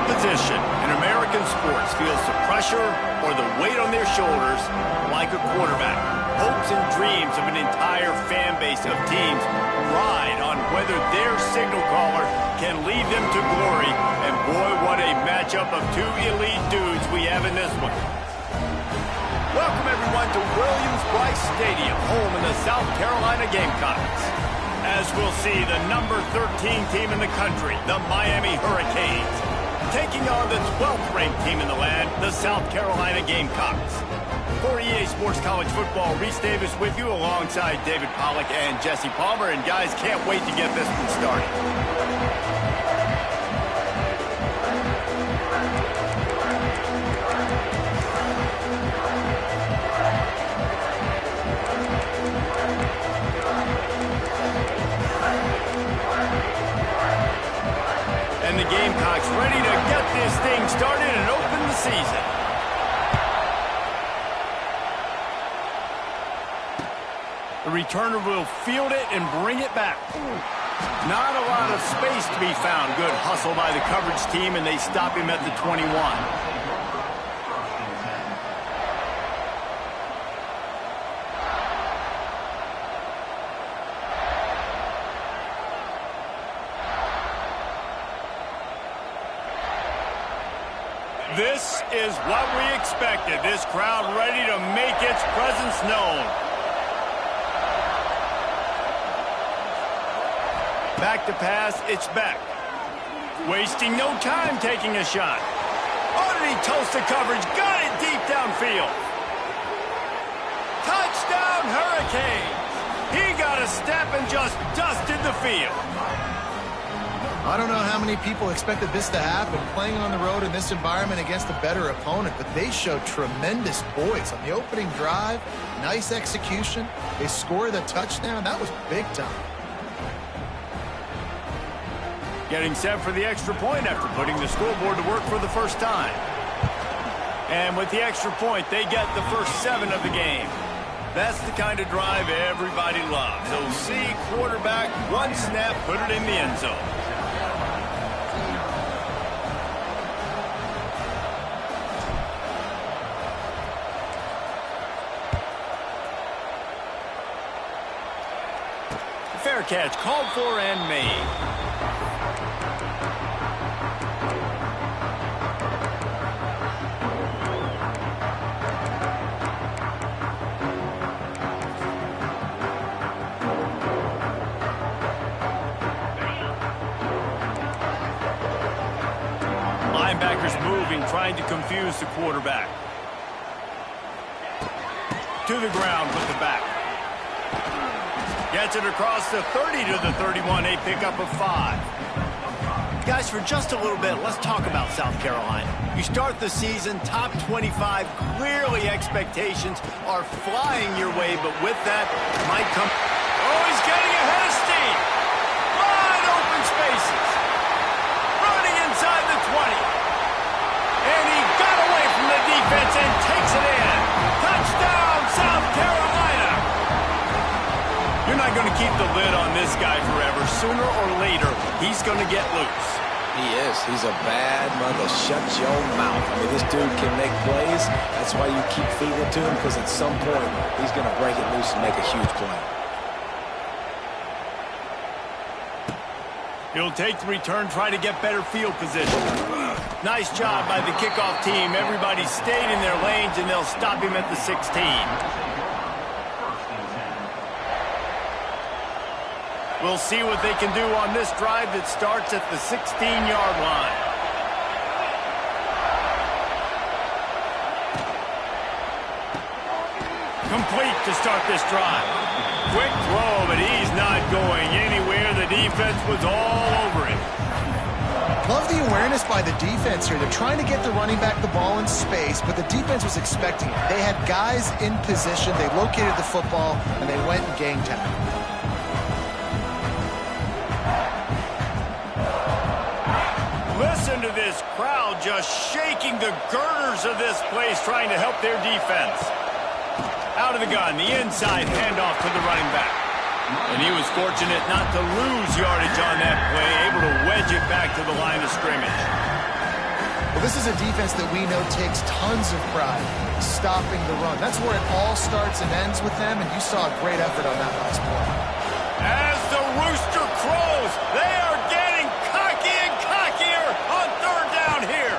position in American sports feels the pressure or the weight on their shoulders like a quarterback. Hopes and dreams of an entire fan base of teams ride on whether their signal caller can lead them to glory. And boy, what a matchup of two elite dudes we have in this one. Welcome, everyone, to Williams-Brice Stadium, home in the South Carolina Gamecocks. As we'll see, the number 13 team in the country, the Miami Hurricanes, taking on the 12th-ranked team in the land, the South Carolina Gamecocks. For EA Sports College Football, Reese Davis with you alongside David Pollack and Jesse Palmer. And guys, can't wait to get this one started. And the Gamecocks ready to get this thing started and open the season. The returner will field it and bring it back. Not a lot of space to be found. Good hustle by the coverage team, and they stop him at the 21. This is what we expected. This crowd ready to make its presence known. Back to pass, it's back. Wasting no time taking a shot. Oh, did he toast the coverage? Got it deep downfield. Touchdown, Hurricanes. He got a step and just dusted the field. I don't know how many people expected this to happen, playing on the road in this environment against a better opponent, but they showed tremendous poise on the opening drive. Nice execution. They scored the touchdown. That was big time. Getting set for the extra point after putting the scoreboard to work for the first time. And with the extra point, they get the first 7 of the game. That's the kind of drive everybody loves. OC, quarterback, one snap, put it in the end zone. Fair catch, called for and made. Linebackers moving, trying to confuse the quarterback. To the ground with the back. Gets it across the 30 to the 31, a pickup of 5. Guys, for just a little bit, let's talk about South Carolina. You start the season top 25. Clearly, expectations are flying your way, but with that might come... Oh, he's getting ahead of steam. Wide open spaces. Running inside the 20. And he got away from the defense and takes it in. Touchdown, South Carolina. You're not going to keep the lid on this guy forever. Sooner or later, he's going to get loose. He is. He's a bad mother. Shut your mouth. I mean, this dude can make plays. That's why you keep feeding it to him, because at some point, he's going to break it loose and make a huge play. He'll take the return, try to get better field position. Nice job by the kickoff team. Everybody stayed in their lanes, and they'll stop him at the 16. We'll see what they can do on this drive that starts at the 16-yard line. Complete to start this drive. Quick throw, but he's not going anywhere. The defense was all over him. Love the awareness by the defense here. They're trying to get the running back the ball in space, but the defense was expecting it. They had guys in position. They located the football, and they went and gang tackled. Listen to this crowd just shaking the girders of this place, trying to help their defense. Out of the gun, the inside handoff to the running back. And he was fortunate not to lose yardage on that play, able to wedge it back to the line of scrimmage. This is a defense that we know takes tons of pride stopping the run. That's where it all starts and ends with them, and you saw a great effort on that last play. As the rooster crows, they are getting cocky and cockier on third down here.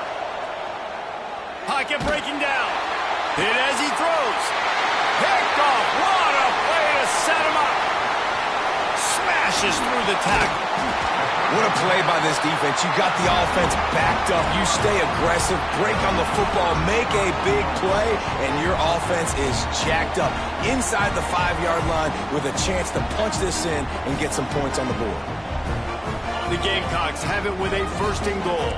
Pocket breaking down. Hit as he throws. Picked off. What a play to set him up. Smashes through the tackle. What a play by this defense. You got the offense backed up. You stay aggressive, break on the football, make a big play, and your offense is jacked up inside the 5-yard line with a chance to punch this in and get some points on the board. The Gamecocks have it with a 1st and goal.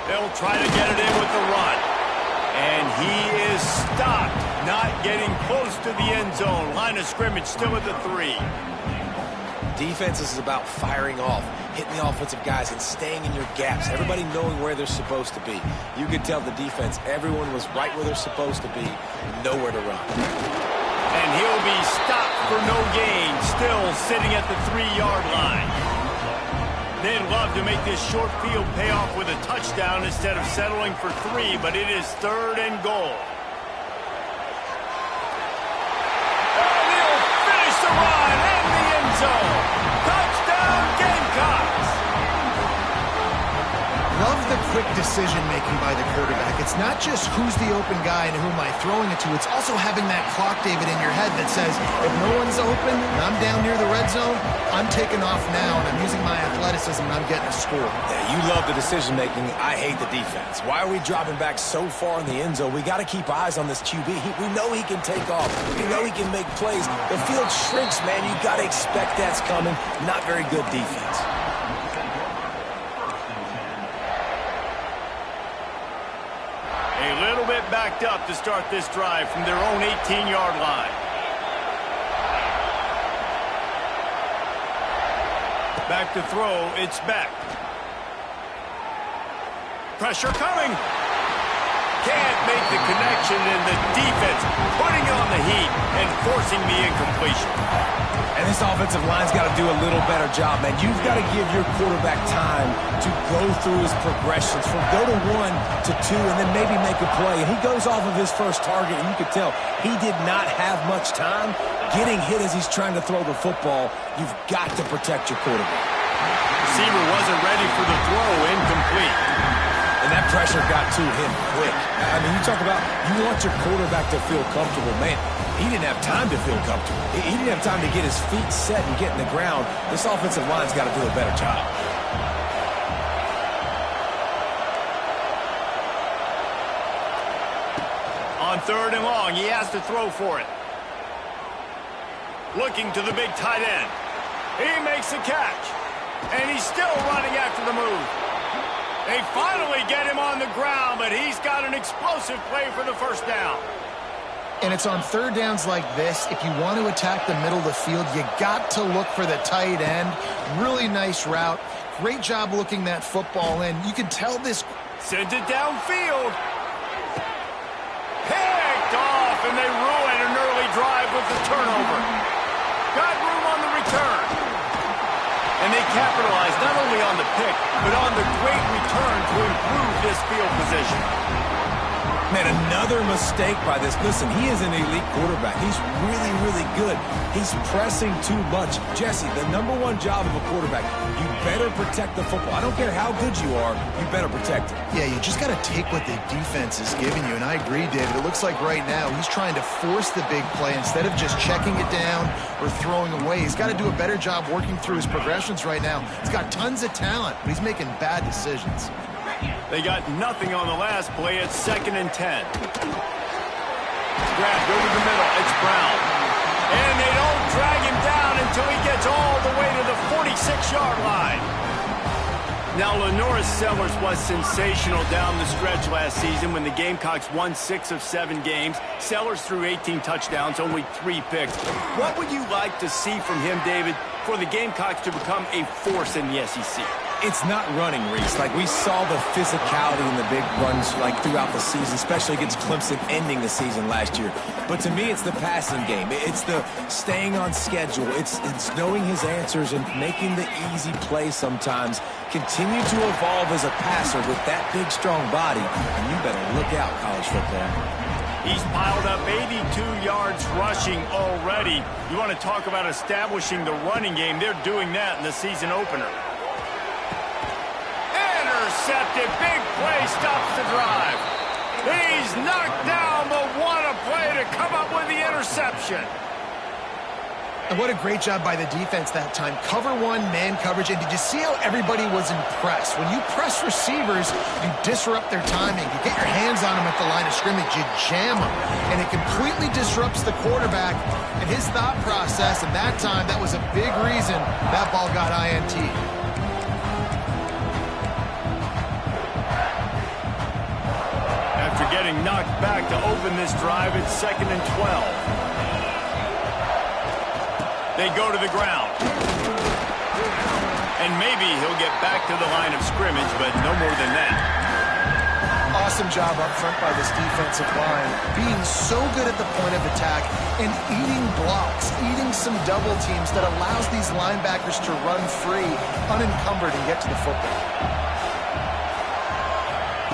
They'll try to get it in with the run. And he is stopped, not getting close to the end zone. Line of scrimmage still at the 3. Defense is about firing off, hitting the offensive guys and staying in your gaps, everybody knowing where they're supposed to be. You could tell the defense, everyone was right where they're supposed to be, nowhere to run. And he'll be stopped for no gain, still sitting at the 3-yard line. They'd love to make this short field pay off with a touchdown instead of settling for 3, but it is 3rd and goal. And he'll finish the run in the end zone. Touchdown, Gamecocks! Love the quick decision-making by the quarterback. It's not just who's the open guy and who am I throwing it to. It's also having that clock, David, in your head that says, if no one's open and I'm down near the red zone, I'm taking off now, and I'm using my athleticism, and I'm getting a score. Yeah, you love the decision-making. I hate the defense. Why are we dropping back so far in the end zone? We got to keep eyes on this QB. We know he can take off. We know he can make plays. The field shrinks, man. You got to expect that's coming. Not very good defense. A little bit backed up to start this drive from their own 18-yard line. Back to throw, it's Beck. Pressure coming. Can't make the connection, and the defense putting on the heat and forcing the incompletion. And this offensive line's got to do a little better job, man. You've got to give your quarterback time to go through his progressions from go to 1 to 2 and then maybe make a play. And he goes off of his first target, and you could tell he did not have much time getting hit as he's trying to throw the football. You've got to protect your quarterback. Receiver wasn't ready for the throw, incomplete. And that pressure got to him quick. I mean, you talk about you want your quarterback to feel comfortable. Man, he didn't have time to feel comfortable. He didn't have time to get his feet set and get in the ground. This offensive line's got to do a better job. On 3rd and long, he has to throw for it. Looking to the big tight end. He makes the catch. And he's still running after the move. They finally get him on the ground, but he's got an explosive play for the 1st down. And it's on 3rd downs like this. If you want to attack the middle of the field, you got to look for the tight end. Really nice route. Great job looking that football in. You can tell this. Sends it downfield. Picked off, and they ruin an early drive with the turnover. Got room on the return. And they capitalize not only on the pick, but on the great return to improve this field position. Man, another mistake by this. Listen, he is an elite quarterback. He's really, really good. He's pressing too much. Jesse, the #1 job of a quarterback, you better protect the football. I don't care how good you are, you better protect it. Yeah, you just got to take what the defense is giving you. And I agree, David. It looks like right now he's trying to force the big play instead of just checking it down or throwing away. He's got to do a better job working through his progressions right now. He's got tons of talent, but he's making bad decisions. They got nothing on the last play at 2nd and 10. Grabbed over the middle. It's Brown. And they don't drag him down until he gets all the way to the 46-yard line. Now, LaNorris Sellers was sensational down the stretch last season when the Gamecocks won 6 of 7 games. Sellers threw 18 touchdowns, only 3 picks. What would you like to see from him, David, for the Gamecocks to become a force in the SEC? It's not running, Reese. Like, we saw the physicality in the big runs, like, throughout the season, especially against Clemson ending the season last year. But to me, it's the passing game. It's the staying on schedule. It's knowing his answers and making the easy play sometimes. Continue to evolve as a passer with that big, strong body, and you better look out, college football. He's piled up 82 yards rushing already. You want to talk about establishing the running game. They're doing that in the season opener. Intercepted. Big play stops the drive. He's knocked down, but what a play to come up with the interception. And what a great job by the defense that time. Cover one, man coverage. And did you see how everybody was impressed? When you press receivers, you disrupt their timing. You get your hands on them at the line of scrimmage. You jam them. And it completely disrupts the quarterback and his thought process. And that time, that was a big reason that ball got INT. After getting knocked back to open this drive, it's 2nd and 12. They go to the ground. And maybe he'll get back to the line of scrimmage, but no more than that. Awesome job up front by this defensive line. Being so good at the point of attack and eating blocks, eating some double teams that allows these linebackers to run free, unencumbered, and get to the football.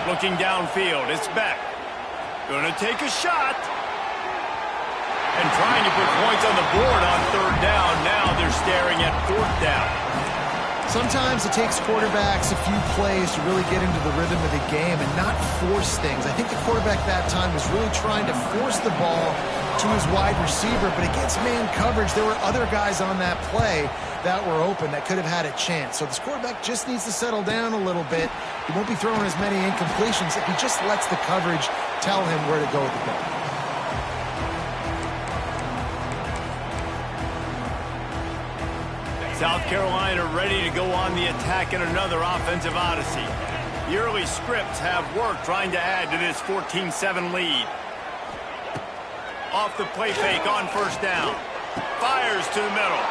Looking downfield, it's Beck. Gonna take a shot. And trying to put points on the board on 3rd down. Now they're staring at 4th down. Sometimes it takes quarterbacks a few plays to really get into the rhythm of the game and not force things. I think the quarterback that time was really trying to force the ball to his wide receiver, but against man coverage, there were other guys on that play that were open that could have had a chance. So this quarterback just needs to settle down a little bit. He won't be throwing as many incompletions if he just lets the coverage tell him where to go with the ball. South Carolina ready to go on the attack in another offensive odyssey. The early scripts have worked trying to add to this 14-7 lead. Off the play fake on 1st down. Fires to the middle.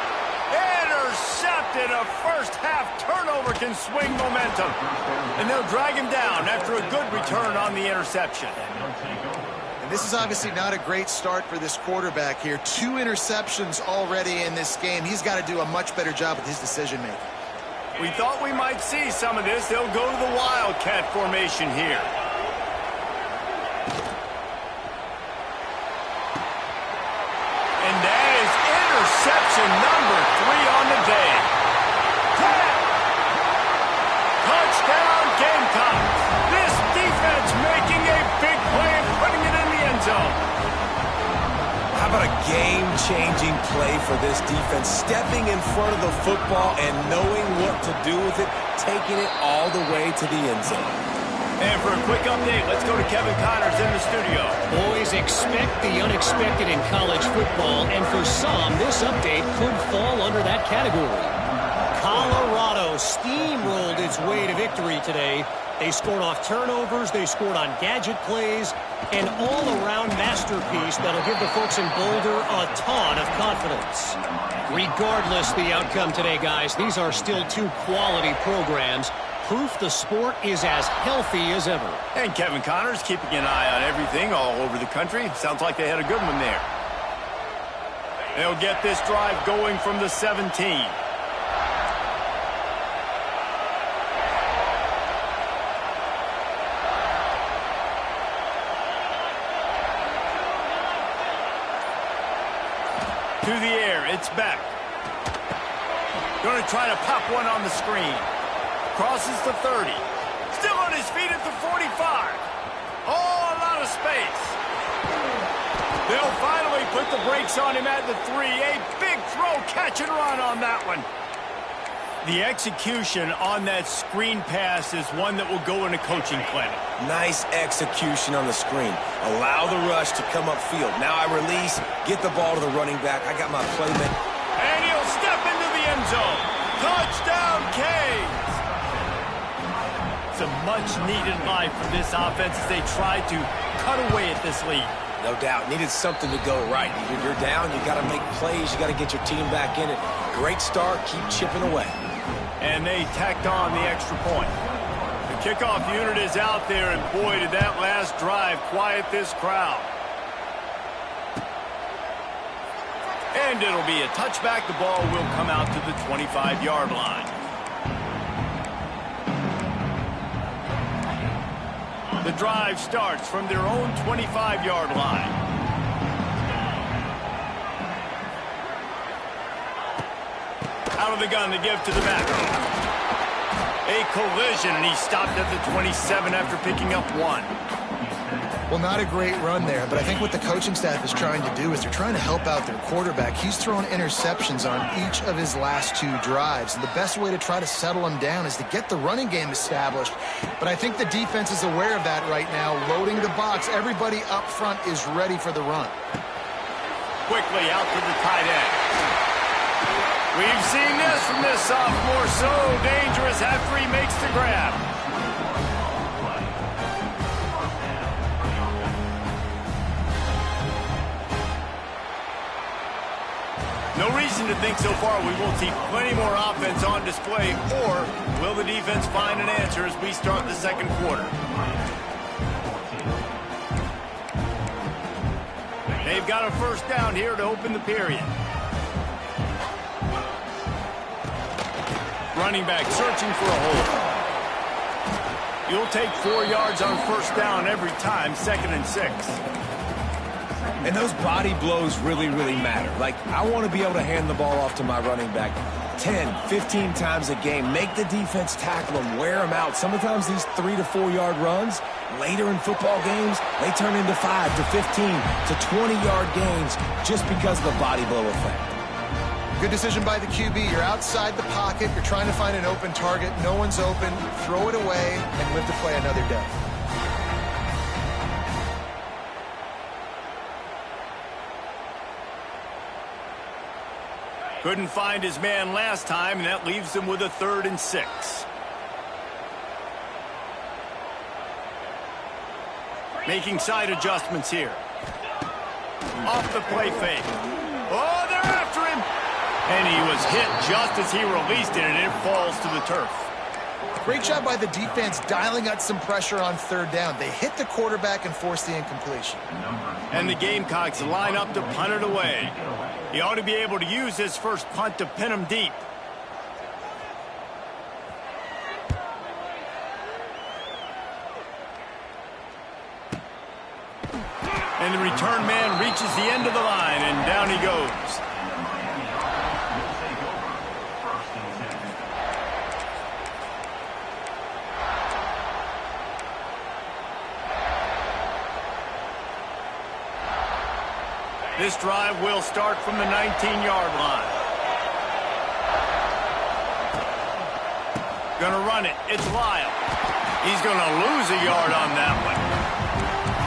Intercepted. A first-half turnover can swing momentum. And they'll drag him down after a good return on the interception. This is obviously not a great start for this quarterback here. 2 interceptions already in this game. He's got to do a much better job with his decision-making. We thought we might see some of this. They'll go to the Wildcat formation here. And that is interception number 3 on the day. Touchdown Gamecocks. This defense making a big play and putting it in the end zone. How about a game-changing play for this defense? Stepping in front of the football and knowing what to do with it, taking it all the way to the end zone. And for a quick update, let's go to Kevin Connors in the studio. Boys, expect the unexpected in college football, and for some, this update could fall under that category. Colorado steamrolled its way to victory today. They scored off turnovers, they scored on gadget plays, an all-around masterpiece that'll give the folks in Boulder a ton of confidence. Regardless the outcome today, guys, these are still 2 quality programs. Proof the sport is as healthy as ever. And Kevin Connors keeping an eye on everything all over the country. Sounds like they had a good one there. They'll get this drive going from the 17. To the air, it's Beck. Going to try to pop one on the screen. Crosses the 30. Still on his feet at the 45. Oh, a lot of space. They'll finally put the brakes on him at the 3. A big throw, catch and run on that one. The execution on that screen pass is one that will go in a coaching clinic. Nice execution on the screen. Allow the rush to come upfield. Now I release, get the ball to the running back. I got my playmaker. And he'll step into the end zone. Touchdown, Canes! It's a much-needed life for this offense as they try to cut away at this lead. No doubt. Needed something to go right. You're down, you got to make plays, you got to get your team back in it. Great start, keep chipping away. And they tacked on the extra point. The kickoff unit is out there, and boy, did that last drive quiet this crowd. And it'll be a touchback. The ball will come out to the 25-yard line. The drive starts from their own 25-yard line. Out of the gun to give to the back. A collision, and he stopped at the 27 after picking up 1. Well, not a great run there, but I think what the coaching staff is trying to do is they're trying to help out their quarterback. He's thrown interceptions on each of his last 2 drives, and the best way to try to settle him down is to get the running game established. But I think the defense is aware of that right now, loading the box. Everybody up front is ready for the run. Quickly out to the tight end. We've seen this from this sophomore, so dangerous after he makes the grab. No reason to think so far we won't see plenty more offense on display, or will the defense find an answer as we start the second quarter? They've got a first down here to open the period. Running back searching for a hole. You'll take 4 yards on first down every time, 2nd and 6. And those body blows really, really matter. Like, I want to be able to hand the ball off to my running back 10, 15 times a game. Make the defense tackle them, wear them out. Sometimes these 3 to 4 yard runs, later in football games, they turn into 5 to 15 to 20-yard gains just because of the body blow effect. Good decision by the QB. You're outside the pocket. You're trying to find an open target. No one's open. Throw it away and live to play another day. Couldn't find his man last time, and that leaves him with a 3rd and 6. Making side adjustments here. Off the play fake. Oh, they're after him! And he was hit just as he released it, and it falls to the turf. Great job by the defense dialing out some pressure on 3rd down. They hit the quarterback and forced the incompletion. And the Gamecocks line up to punt it away. He ought to be able to use his first punt to pin him deep. And the return man reaches the end of the line, and down he goes. This drive will start from the 19-yard line. Gonna run it. It's Lyle. He's gonna lose a yard on that one.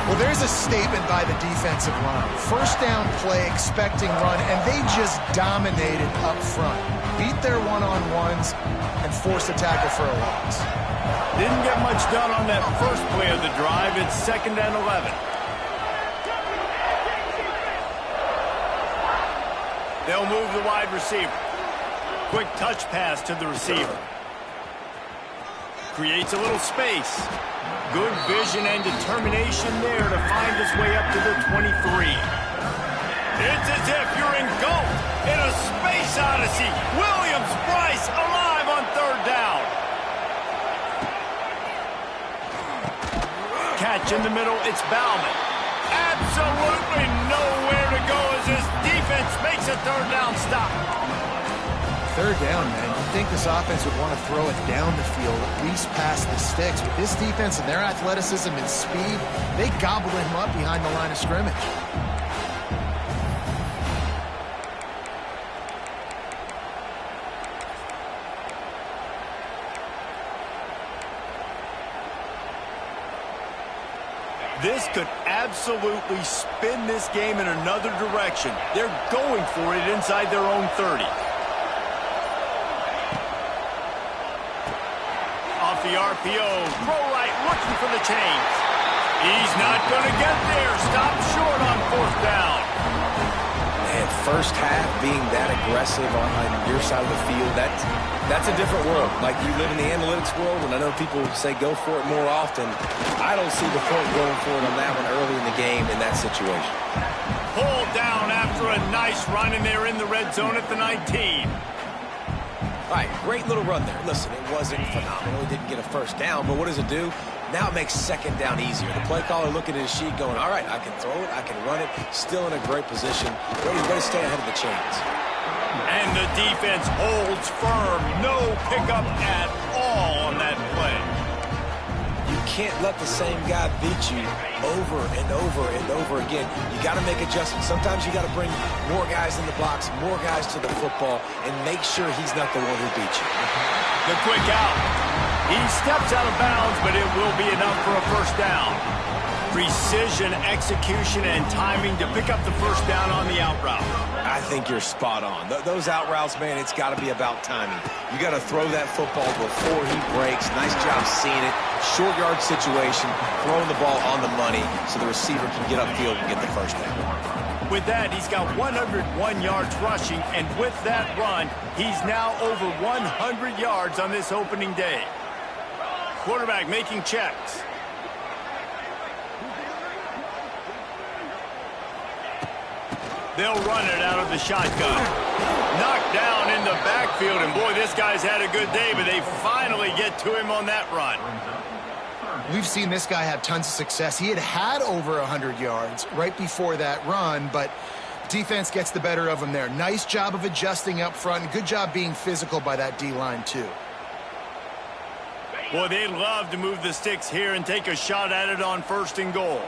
Well, there's a statement by the defensive line. First down play, expecting run, and they just dominated up front. Beat their one-on-ones and forced a tackle for a loss. Didn't get much done on that first play of the drive. It's 2nd and 11. They'll move the wide receiver. Quick touch pass to the receiver. Creates a little space. Good vision and determination there to find his way up to the 23. It's as if you're engulfed in a space odyssey. Williams-Brice alive on 3rd down. Catch in the middle. It's Bauman. Absolutely nowhere to go as his defense makes a 3rd down stop. 3rd down, man. You'd think this offense would want to throw it down the field, at least past the sticks. With this defense and their athleticism and speed, they gobbled him up behind the line of scrimmage. This could absolutely spin this game in another direction. They're going for it inside their own 30. Off the RPO, throw right, looking for the chains. He's not going to get there. Stop short on 4th down. Man, that first half being that aggressive on your side of the field, that's a different world. Like, you live in the analytics world, and I know people say go for it more often. I don't see the point going for it on that one early in the game in that situation. Pulled down after a nice run, and they're in the red zone at the 19. All right, great little run there. Listen, it wasn't phenomenal. He didn't get a first down, but what does it do? Now it makes second down easier. The play caller looking at his sheet going, all right, I can throw it, I can run it, still in a great position, ready to stay ahead of the chains. And the defense holds firm. No pickup at all on that play. You can't let the same guy beat you over and over and over again. You got to make adjustments. Sometimes you got to bring more guys in the box, more guys to the football, and make sure he's not the one who beat you. The quick out. He steps out of bounds, but it will be enough for a first down. Precision, execution, and timing to pick up the first down on the out route. I think you're spot on. Those out routes, man, it's got to be about timing. You got to throw that football before he breaks. Nice job seeing it. Short yard situation, throwing the ball on the money so the receiver can get upfield and get the first down. With that, he's got 101 yards rushing, and with that run, he's now over 100 yards on this opening day. Quarterback making checks. They'll run it out of the shotgun. Knocked down in the backfield, and boy, this guy's had a good day, but they finally get to him on that run. We've seen this guy have tons of success. He had over 100 yards right before that run, but defense gets the better of him there. Nice job of adjusting up front, and good job being physical by that D-line, too. Boy, they'd love to move the sticks here and take a shot at it on first and goal.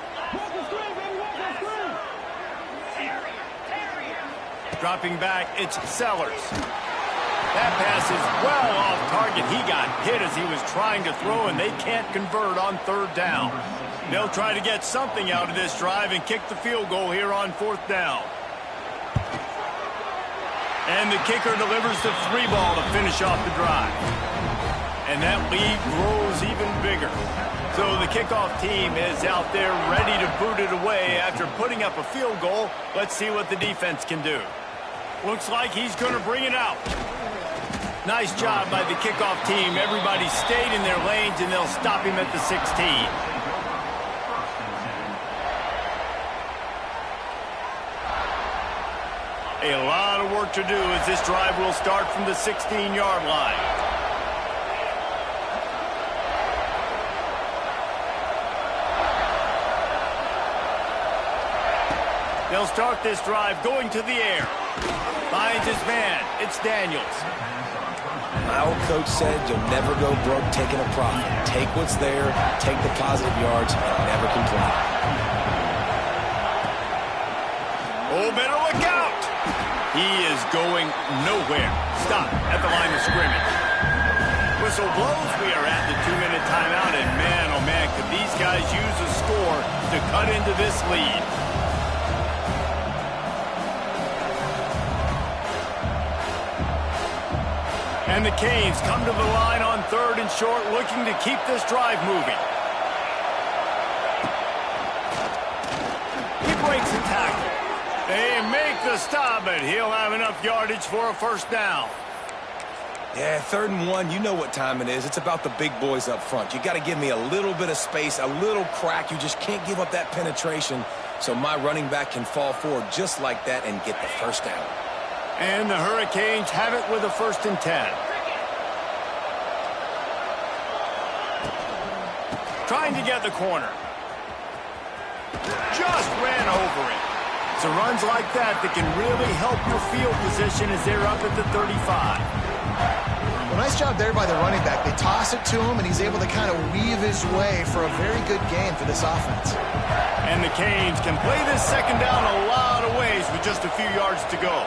Dropping back, it's Sellers. That pass is well off target. He got hit as he was trying to throw, and they can't convert on third down. They'll try to get something out of this drive and kick the field goal here on fourth down. And the kicker delivers the 3-ball to finish off the drive. And that lead grows even bigger. So the kickoff team is out there ready to boot it away after putting up a field goal. Let's see what the defense can do. Looks like he's going to bring it out. Nice job by the kickoff team. Everybody stayed in their lanes, and they'll stop him at the 16. A lot of work to do as this drive will start from the 16-yard line. They'll start this drive going to the air. Finds his man. It's Daniels. My old coach said you'll never go broke taking a profit. Take what's there, take the positive yards, and never complain. Oh, better look out. He is going nowhere. Stop at the line of scrimmage. Whistle blows. We are at the 2-minute timeout, and man, oh man, could these guys use a score to cut into this lead. And the Canes come to the line on third and short, looking to keep this drive moving. He breaks the tackle. They make the stop, but he'll have enough yardage for a first down. Yeah, 3rd and 1, you know what time it is. It's about the big boys up front. You got to give me a little bit of space, a little crack. You just can't give up that penetration so my running back can fall forward just like that and get the first down. And the Hurricanes have it with a 1st and 10. Trying to get the corner. Just ran over it. So runs like that can really help your field position as they're up at the 35. Well, nice job there by the running back. They toss it to him, and he's able to kind of weave his way for a very good gain for this offense. And the Canes can play this second down a lot of ways with just a few yards to go.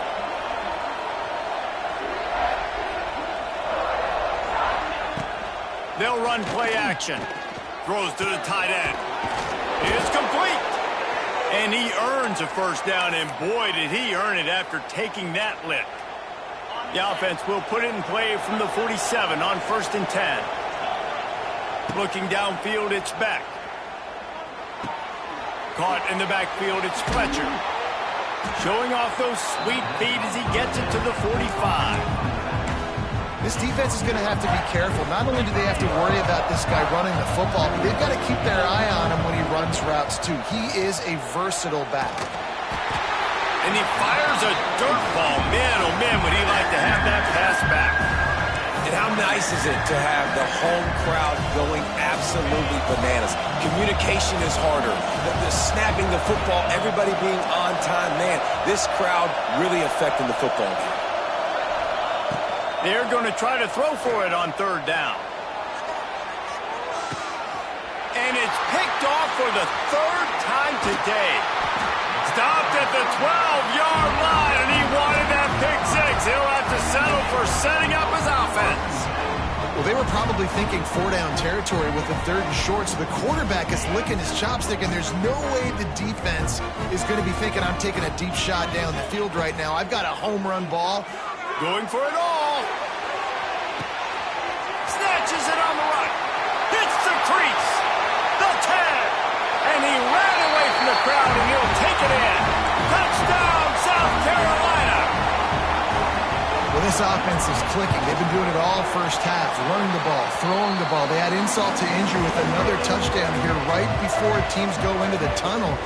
They'll run play action. Throws to the tight end. It's complete. And he earns a first down, and boy, did he earn it after taking that lick. The offense will put it in play from the 47 on 1st and 10. Looking downfield, it's Beck. Caught in the backfield, it's Fletcher. Showing off those sweet feet as he gets it to the 45. This defense is going to have to be careful. Not only do they have to worry about this guy running the football, but they've got to keep their eye on him when he runs routes, too. He is a versatile back. And he fires a dirt ball. Man, oh man, would he like to have that pass back. And how nice is it to have the home crowd going absolutely bananas? Communication is harder. The snapping the football, everybody being on time. Man, this crowd really affecting the football game. They're going to try to throw for it on third down. And it's picked off for the third time today. Stopped at the 12-yard line, and he wanted that pick six. He'll have to settle for setting up his offense. Well, they were probably thinking four-down territory with a third and short, so the quarterback is licking his chopstick, and there's no way the defense is going to be thinking, I'm taking a deep shot down the field right now. I've got a home run ball. Going for it all. Snatches it on the run. Hits the crease. The tag. And he ran away from the crowd, and he'll take it in. Touchdown, South Carolina. Well, this offense is clicking. They've been doing it all first half, running the ball, throwing the ball. They add insult to injury with another touchdown here right before teams go into the tunnel.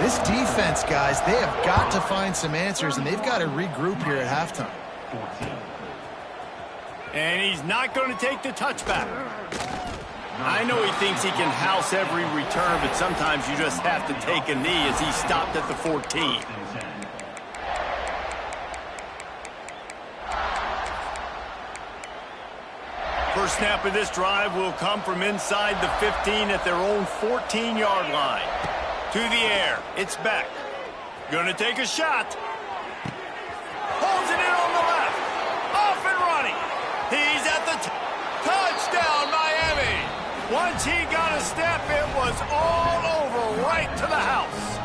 This defense, guys, they have got to find some answers, and they've got to regroup here at halftime. And he's not going to take the touchback. I know he thinks he can house every return, but sometimes you just have to take a knee as he stopped at the 14. First snap of this drive will come from inside the 15 at their own 14-yard line. To the air, it's Beck. Gonna take a shot. Holds it in on the left. Off and running. He's at the touchdown, Miami. Once he got a step, it was all over right to the house.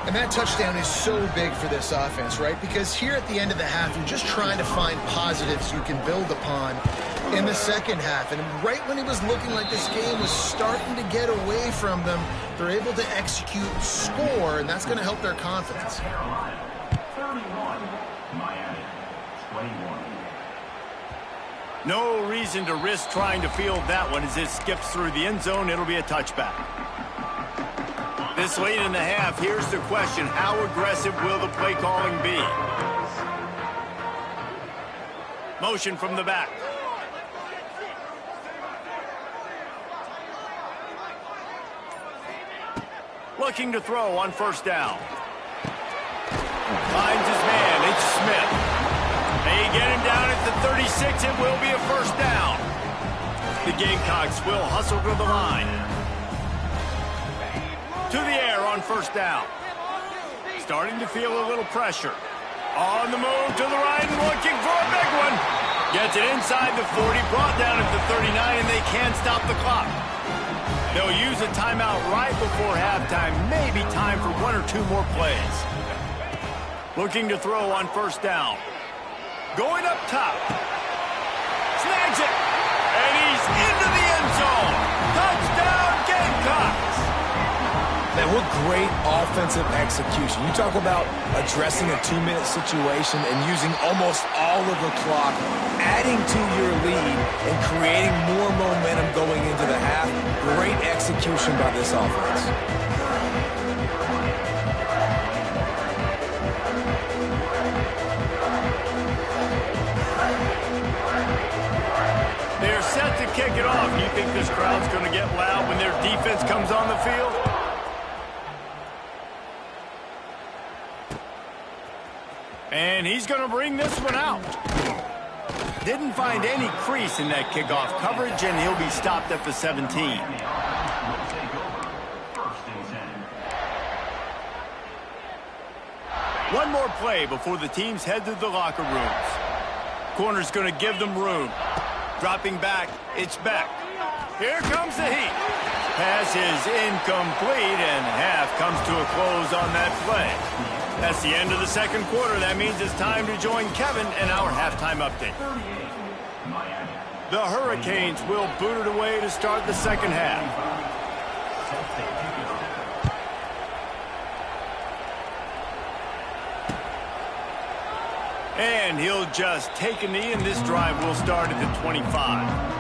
And that touchdown is so big for this offense, right? Because here at the end of the half, you're just trying to find positives you can build upon in the second half. And right when it was looking like this game was starting to get away from them, they're able to execute, score, and that's going to help their confidence. No reason to risk trying to field that one as it skips through the end zone. It'll be a touchback. This late in the half, here's the question. How aggressive will the play calling be? Motion from the back. Looking to throw on first down. Finds his man. It's Smith. They get him down at the 36. It will be a first down. The Gamecocks will hustle to the line. To the air on first down. Starting to feel a little pressure. On the move to the right and looking for a big one. Gets it inside the 40, brought down at the 39, and they can't stop the clock. They'll use a timeout right before halftime. Maybe time for one or two more plays. Looking to throw on first down. Going up top. Snags it. And he's into the end zone. Touchdown, Gamecocks. Man, what great offensive execution. You talk about addressing a 2-minute situation and using almost all of the clock, adding to your lead and creating more momentum going into the half. Great execution by this offense. They're set to kick it off. You think this crowd's going to get loud when their defense comes on the field? And he's going to bring this one out. Didn't find any crease in that kickoff coverage, and he'll be stopped at the 17. One more play before the teams head to the locker rooms. Corner's going to give them room. Dropping back, it's back. Here comes the heat. Pass is incomplete, and half comes to a close on that play. That's the end of the second quarter. That means it's time to join Kevin in our halftime update. The Hurricanes will boot it away to start the second half. And he'll just take a knee, and this drive will start at the 25.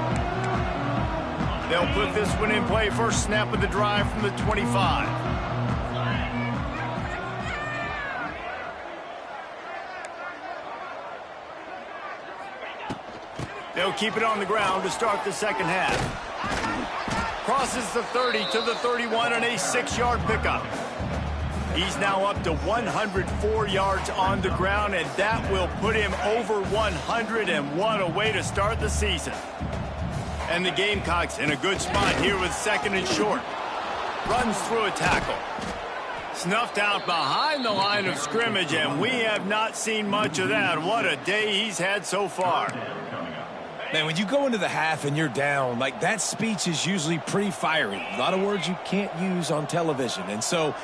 They'll put this one in play. First snap of the drive from the 25. They'll keep it on the ground to start the second half. Crosses the 30 to the 31 and a 6-yard pickup. He's now up to 104 yards on the ground, and that will put him over 100, and what a way to start the season. And the Gamecocks in a good spot here with second and short. Runs through a tackle. Snuffed out behind the line of scrimmage, and we have not seen much of that. What a day he's had so far. Man, when you go into the half and you're down, like, that speech is usually pretty fiery. A lot of words you can't use on television. And so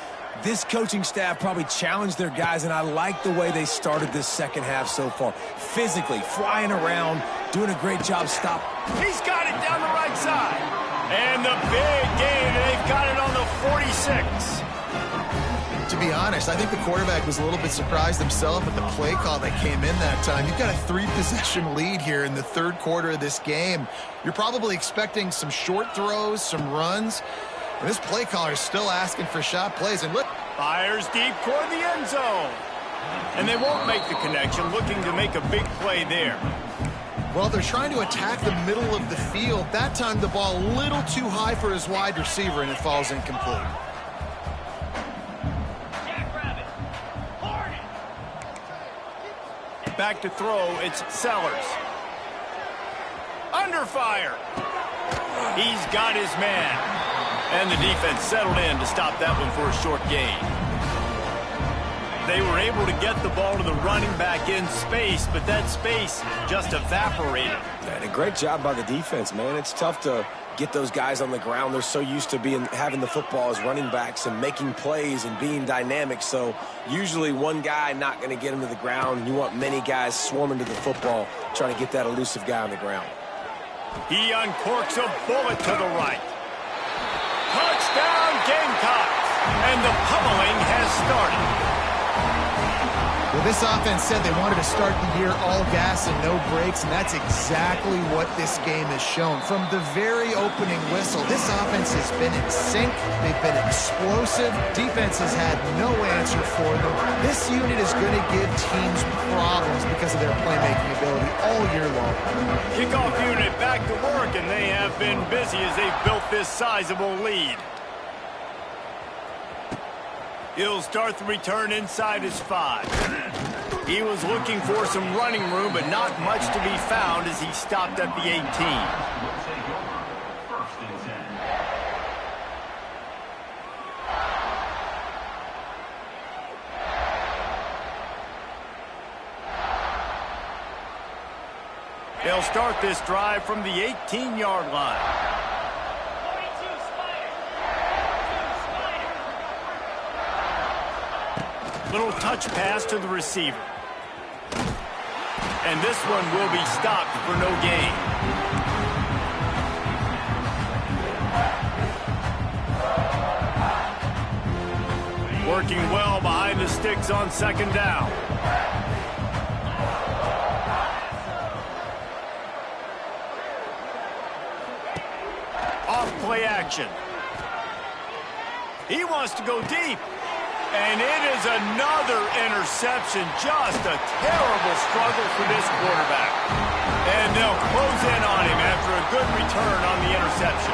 this coaching staff probably challenged their guys, and I like the way they started this second half so far. Physically, flying around, doing a great job stopping. He's got it down the right side. And the big gain, they've got it on the 46. To be honest, I think the quarterback was a little bit surprised himself at the play call that came in that time. You've got a 3-possession lead here in the third quarter of this game. You're probably expecting some short throws, some runs. And this play caller is still asking for shot plays. And look, fires deep toward the end zone. And they won't make the connection, looking to make a big play there. Well, they're trying to attack the middle of the field. That time the ball a little too high for his wide receiver, and it falls incomplete. Back to throw, it's Sellers. Under fire. He's got his man. And the defense settled in to stop that one for a short gain. They were able to get the ball to the running back in space, but that space just evaporated. And a great job by the defense, man. It's tough to get those guys on the ground. They're so used to having the football as running backs and making plays and being dynamic. So usually one guy not going to get him to the ground. You want many guys swarming to the football, trying to get that elusive guy on the ground. He uncorks a bullet to the right. Touchdown Gamecocks! And the pummeling has started. Well, this offense said they wanted to start the year all gas and no brakes, and that's exactly what this game has shown. From the very opening whistle, this offense has been in sync. They've been explosive. Defense has had no answer for them. This unit is going to give teams problems because of their playmaking ability all year long. Kickoff unit back to work, and they have been busy as they've built this sizable lead. He'll start the return inside his 5. He was looking for some running room, but not much to be found as he stopped at the 18. They'll start this drive from the 18-yard line. Little touch pass to the receiver. And this one will be stopped for no gain. Working well behind the sticks on second down. Off play action. He wants to go deep. And it is another interception. Just a terrible struggle for this quarterback. And they'll close in on him after a good return on the interception.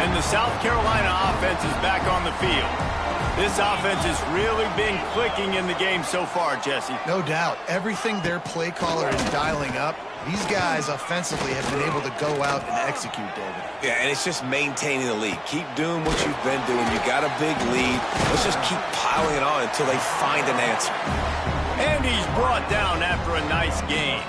And the South Carolina offense is back on the field. This offense has really been clicking in the game so far, Jesse. No doubt. Everything their play caller is dialing up, these guys offensively have been able to go out and execute, David. Yeah, and it's just maintaining the lead. Keep doing what you've been doing. You got a big lead. Let's just keep piling it on until they find an answer. And he's brought down after a nice game.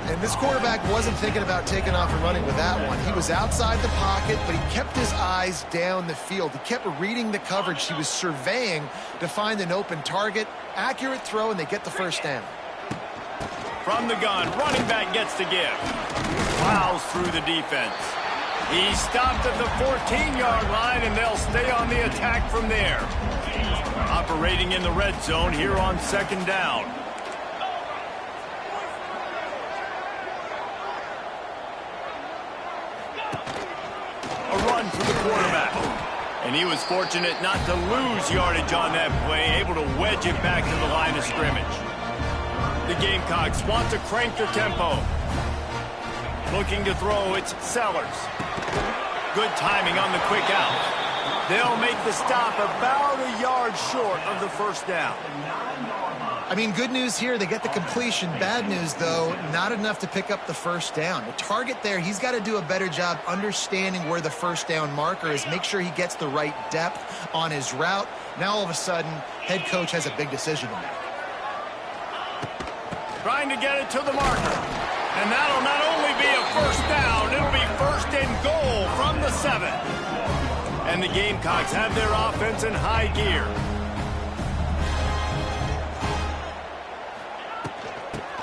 And this quarterback wasn't thinking about taking off and running with that one. He was outside the pocket, but he kept his eyes down the field. He kept reading the coverage. He was surveying to find an open target. Accurate throw, and they get the first down. From the gun, running back gets to give. Plows through the defense. He stopped at the 14-yard line, and they'll stay on the attack from there. Operating in the red zone here on second down. A run for the quarterback. And he was fortunate not to lose yardage on that play, able to wedge it back to the line of scrimmage. The Gamecocks want to crank their tempo. Looking to throw, it's Sellers. Good timing on the quick out. They'll make the stop about a yard short of the first down. I mean, good news here, they get the completion. Bad news, though, not enough to pick up the first down. The target there, he's got to do a better job understanding where the first down marker is, make sure he gets the right depth on his route. Now, all of a sudden, head coach has a big decision to make. Trying to get it to the marker. And that'll not only be a first down, it'll be first and goal from the 7. And the Gamecocks have their offense in high gear.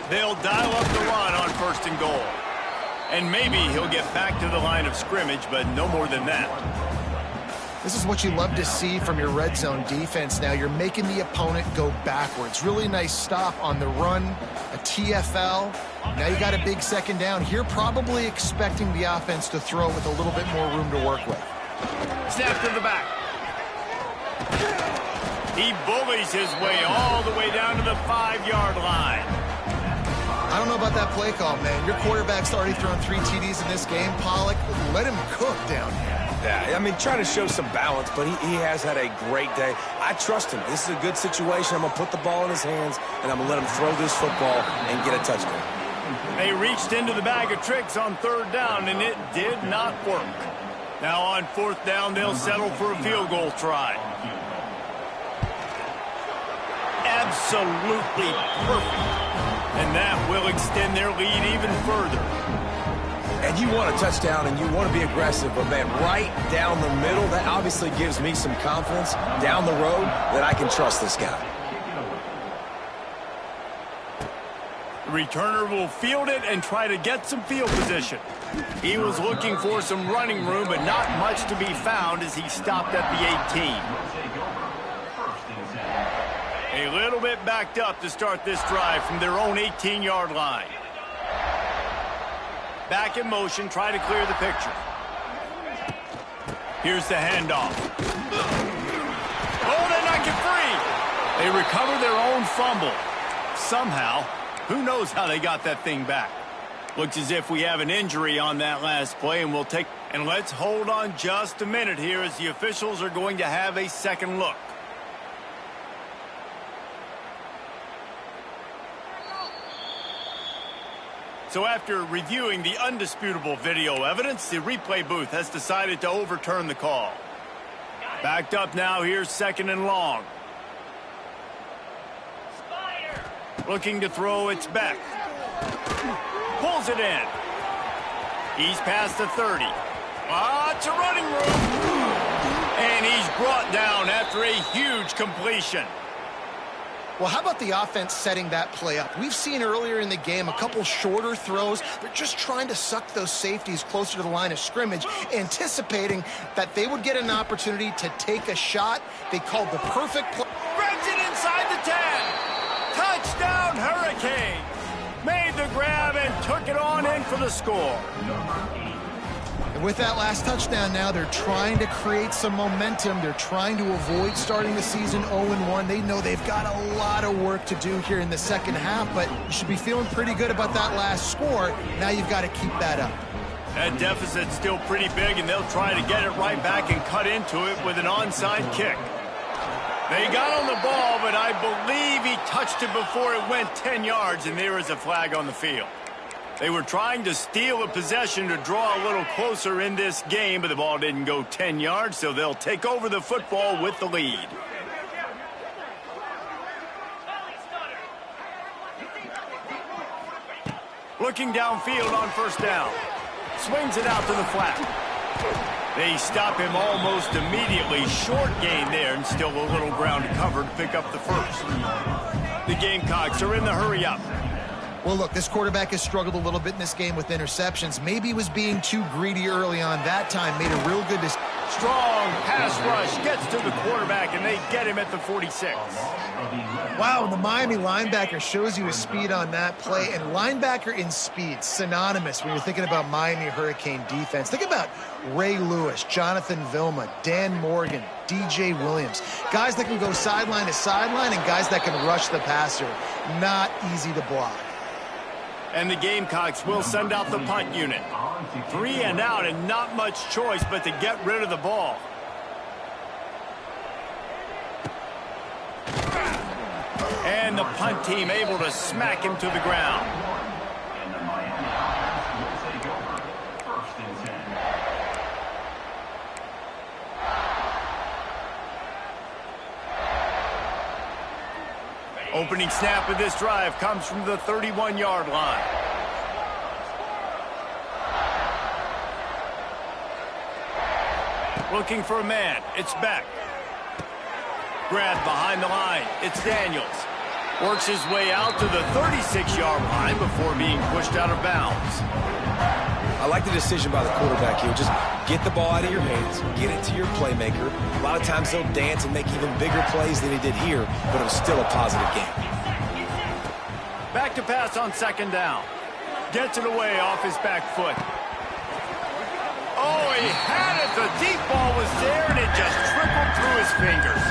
They'll dial up the run on first and goal. And maybe he'll get back to the line of scrimmage, but no more than that. This is what you love to see from your red zone defense now. You're making the opponent go backwards. Really nice stop on the run, a TFL. Now you got a big second down. Here probably expecting the offense to throw with a little bit more room to work with. Snap to the back. He bullies his way all the way down to the 5-yard line. I don't know about that play call, man. Your quarterback's already thrown 3 TDs in this game. Pollock, let him cook down here. Yeah, I mean, trying to show some balance, but he has had a great day. I trust him. This is a good situation. I'm going to put the ball in his hands, and I'm going to let him throw this football and get a touchdown. They reached into the bag of tricks on third down, and it did not work. Now on fourth down, they'll settle for a field goal try. Absolutely perfect. And that will extend their lead even further. And you want a touchdown, and you want to be aggressive, but, man, right down the middle, that obviously gives me some confidence down the road that I can trust this guy. The returner will field it and try to get some field position. He was looking for some running room, but not much to be found as he stopped at the 18. A little bit backed up to start this drive from their own 18-yard line. Back in motion, try to clear the picture. Here's the handoff. Oh, they knock it free. They recover their own fumble. Somehow, who knows how they got that thing back. Looks as if we have an injury on that last play, and we'll take... And let's hold on just a minute here as the officials are going to have a second look. So after reviewing the undisputable video evidence, the replay booth has decided to overturn the call. Backed up now, here's second and long. Looking to throw, it's Beck. Pulls it in. He's past the 30. Lots of running room. And he's brought down after a huge completion. Well, how about the offense setting that play up? We've seen earlier in the game a couple shorter throws. They're just trying to suck those safeties closer to the line of scrimmage, anticipating that they would get an opportunity to take a shot. They called the perfect play. Grabs it inside the 10. Touchdown, Hurricane. Made the grab and took it on in for the score. And with that last touchdown now, they're trying to create some momentum. They're trying to avoid starting the season 0-1. They know they've got a lot of work to do here in the second half, but you should be feeling pretty good about that last score. Now you've got to keep that up. That deficit's still pretty big, and they'll try to get it right back and cut into it with an onside kick. They got on the ball, but I believe he touched it before it went 10 yards, and there is a flag on the field. They were trying to steal a possession to draw a little closer in this game, but the ball didn't go 10 yards, so they'll take over the football with the lead. Looking downfield on first down. Swings it out to the flat. They stop him almost immediately. Short gain there, and still a little ground to cover to pick up the first. The Gamecocks are in the hurry-up. Well, look, this quarterback has struggled a little bit in this game with interceptions. Maybe he was being too greedy early on. That time made a real good decision. Strong pass rush gets to the quarterback, and they get him at the 46. Wow, the Miami linebacker shows you his speed on that play, and linebacker in speed, synonymous when you're thinking about Miami Hurricane defense. Think about Ray Lewis, Jonathan Vilma, Dan Morgan, DJ Williams. Guys that can go sideline to sideline and guys that can rush the passer. Not easy to block. And the Gamecocks will send out the punt unit. 3 and out, and not much choice but to get rid of the ball. And the punt team able to smack him to the ground. Opening snap of this drive comes from the 31-yard line. Looking for a man. It's Beck. Grabbed behind the line. It's Daniels. Works his way out to the 36-yard line before being pushed out of bounds. I like the decision by the quarterback here. Just get the ball out of your hands, get it to your playmaker. A lot of times he'll dance and make even bigger plays than he did here, but it was still a positive game. Back to pass on second down. Gets it away off his back foot. Oh, he had it. The deep ball was there, and it just trickled through his fingers.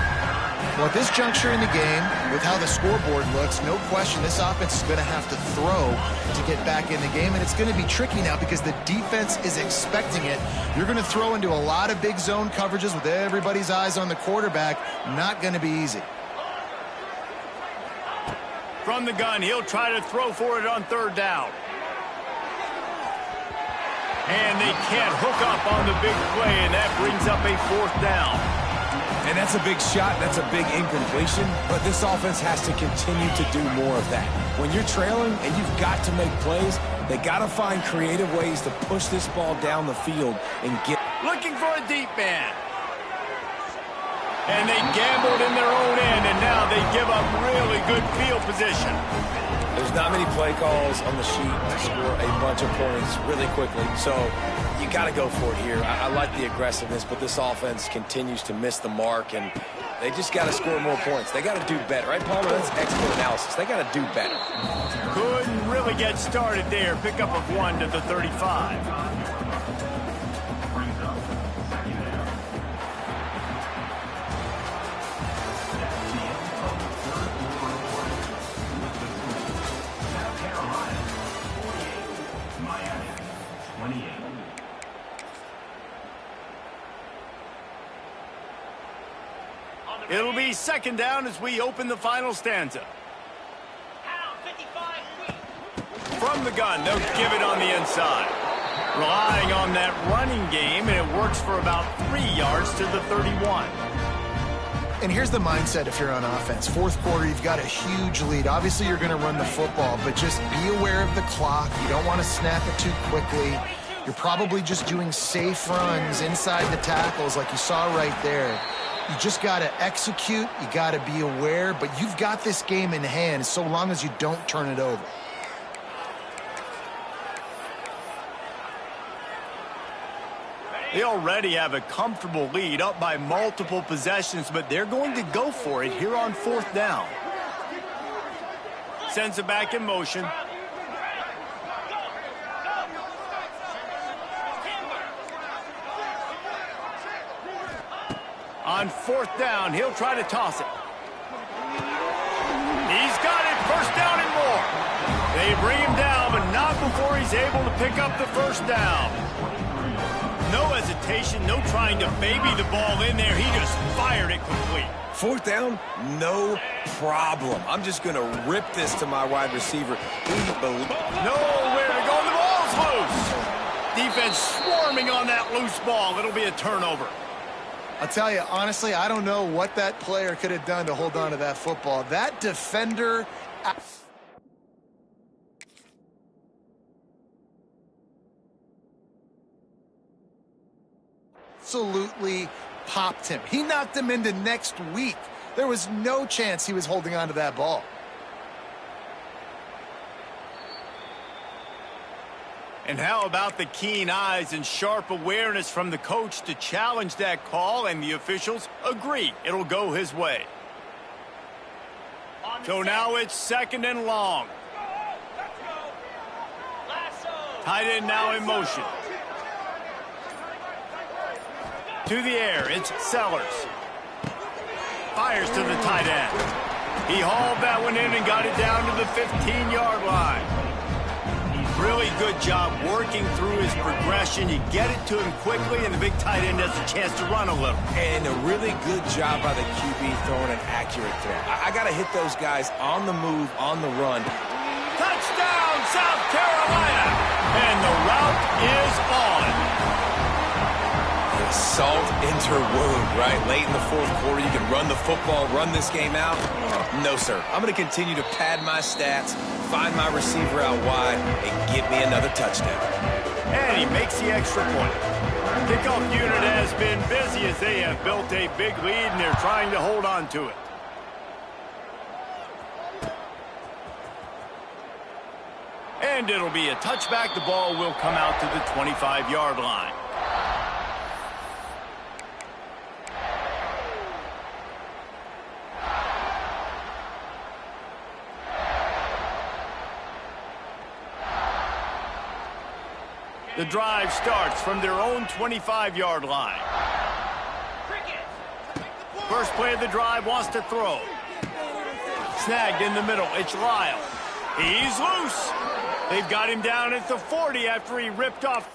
Well, at this juncture in the game, with how the scoreboard looks, no question this offense is going to have to throw to get back in the game, and it's going to be tricky now because the defense is expecting it. You're going to throw into a lot of big zone coverages with everybody's eyes on the quarterback. Not going to be easy. From the gun, he'll try to throw for it on third down. And they can't hook up on the big play, and that brings up a fourth down. And that's a big shot, that's a big incompletion, but this offense has to continue to do more of that. When you're trailing and you've got to make plays, they got to find creative ways to push this ball down the field and get... Looking for a deep man. And they gambled in their own end, and now they give up really good field position. There's not many play calls on the sheet to score a bunch of points really quickly, so you got to go for it here. I like the aggressiveness, but this offense continues to miss the mark, and they just got to score more points. They got to do better, right, Palmer? That's expert analysis. They got to do better. Couldn't really get started there. Pickup of 1 to the 35. It'll be second down as we open the final stanza. From the gun, they'll give it on the inside. Relying on that running game, and it works for about 3 yards to the 31. And here's the mindset if you're on offense. Fourth quarter, you've got a huge lead. Obviously, you're going to run the football, but just be aware of the clock. You don't want to snap it too quickly. You're probably just doing safe runs inside the tackles like you saw right there. You just got to execute. You got to be aware, but you've got this game in hand so long as you don't turn it over. They already have a comfortable lead, up by multiple possessions, but they're going to go for it here on fourth down. Sends it back in motion. On fourth down, he'll try to toss it. He's got it, first down and more. They bring him down, but not before he's able to pick up the first down. No hesitation, no trying to baby the ball in there. He just fired it complete. Fourth down, no problem. I'm just going to rip this to my wide receiver. Nowhere to go, and the ball's loose. Defense swarming on that loose ball. It'll be a turnover. I'll tell you, honestly, I don't know what that player could have done to hold on to that football. That defender absolutely popped him. He knocked him into next week. There was no chance he was holding on to that ball. And how about the keen eyes and sharp awareness from the coach to challenge that call, and the officials agree it'll go his way. So now it's 2nd and long. Tight end now in motion. To the air, it's Sellers. Fires to the tight end. He hauled that one in and got it down to the 15-yard line. Really good job working through his progression. You get it to him quickly, and the big tight end has a chance to run a little. And a really good job by the QB throwing an accurate throw. I got to hit those guys on the move, on the run. Touchdown, South Carolina! And the route is on. Salt into wound, right? Late in the 4th quarter, you can run the football, run this game out. No, sir. I'm going to continue to pad my stats, find my receiver out wide, and give me another touchdown. And he makes the extra point. Kickoff unit has been busy as they have built a big lead, and they're trying to hold on to it. And it'll be a touchback. The ball will come out to the 25-yard line. The drive starts from their own 25-yard line. First play of the drive, wants to throw. Snagged in the middle, it's Lyle. He's loose. They've got him down at the 40 after he ripped off